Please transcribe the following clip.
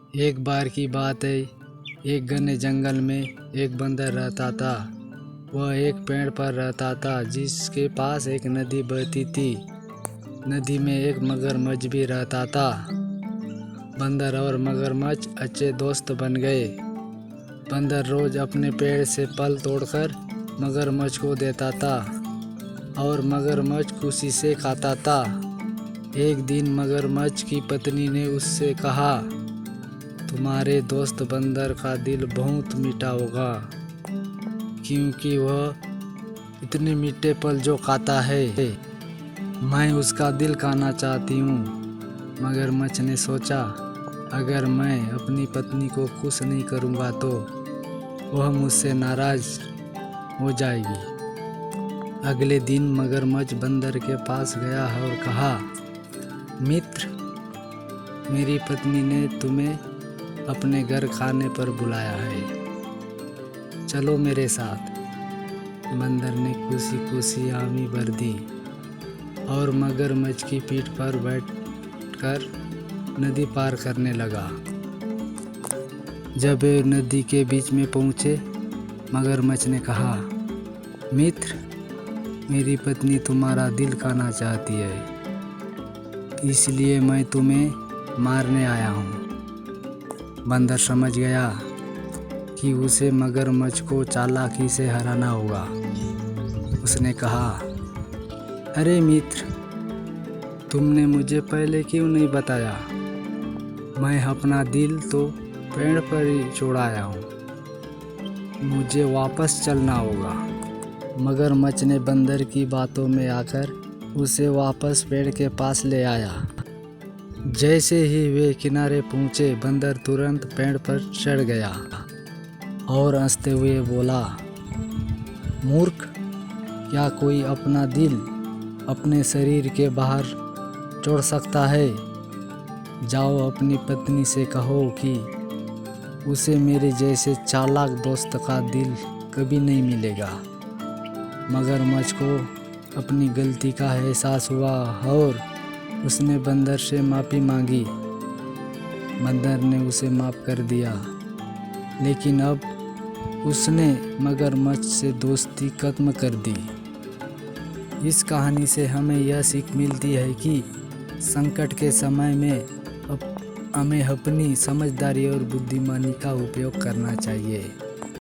एक बार की बात है, एक घने जंगल में एक बंदर रहता था। वह एक पेड़ पर रहता था जिसके पास एक नदी बहती थी। नदी में एक मगरमच्छ भी रहता था। बंदर और मगरमच्छ अच्छे दोस्त बन गए। बंदर रोज अपने पेड़ से फल तोड़कर मगरमच्छ को देता था और मगरमच्छ खुशी से खाता था। एक दिन मगरमच्छ की पत्नी ने उससे कहा, तुम्हारे दोस्त बंदर का दिल बहुत मीठा होगा, क्योंकि वह इतने मीठे फल जो खाता है। मैं उसका दिल खाना चाहती हूँ। मगरमच्छ ने सोचा, अगर मैं अपनी पत्नी को खुश नहीं करूँगा तो वह मुझसे नाराज हो जाएगी। अगले दिन मगरमच्छ बंदर के पास गया और कहा, मित्र, मेरी पत्नी ने तुम्हें अपने घर खाने पर बुलाया है, चलो मेरे साथ। बंदर ने खुशी खुशी हामी भर दी और मगरमच्छ की पीठ पर बैठकर नदी पार करने लगा। जब वे नदी के बीच में पहुँचे, मगरमच्छ ने कहा, मित्र, मेरी पत्नी तुम्हारा दिल खाना चाहती है, इसलिए मैं तुम्हें मारने आया हूँ। बंदर समझ गया कि उसे मगरमच्छ को चालाकी से हराना होगा। उसने कहा, अरे मित्र, तुमने मुझे पहले क्यों नहीं बताया? मैं अपना दिल तो पेड़ पर ही छोड़ाया हूँ, मुझे वापस चलना होगा। मगरमच्छ ने बंदर की बातों में आकर उसे वापस पेड़ के पास ले आया। जैसे ही वे किनारे पहुँचे, बंदर तुरंत पेड़ पर चढ़ गया और हंसते हुए बोला, मूर्ख, क्या कोई अपना दिल अपने शरीर के बाहर छोड़ सकता है? जाओ अपनी पत्नी से कहो कि उसे मेरे जैसे चालाक दोस्त का दिल कभी नहीं मिलेगा। मगरमच्छ को अपनी गलती का एहसास हुआ और उसने बंदर से माफ़ी मांगी। बंदर ने उसे माफ़ कर दिया, लेकिन अब उसने मगरमच्छ से दोस्ती खत्म कर दी। इस कहानी से हमें यह सीख मिलती है कि संकट के समय में हमें अपनी समझदारी और बुद्धिमानी का उपयोग करना चाहिए।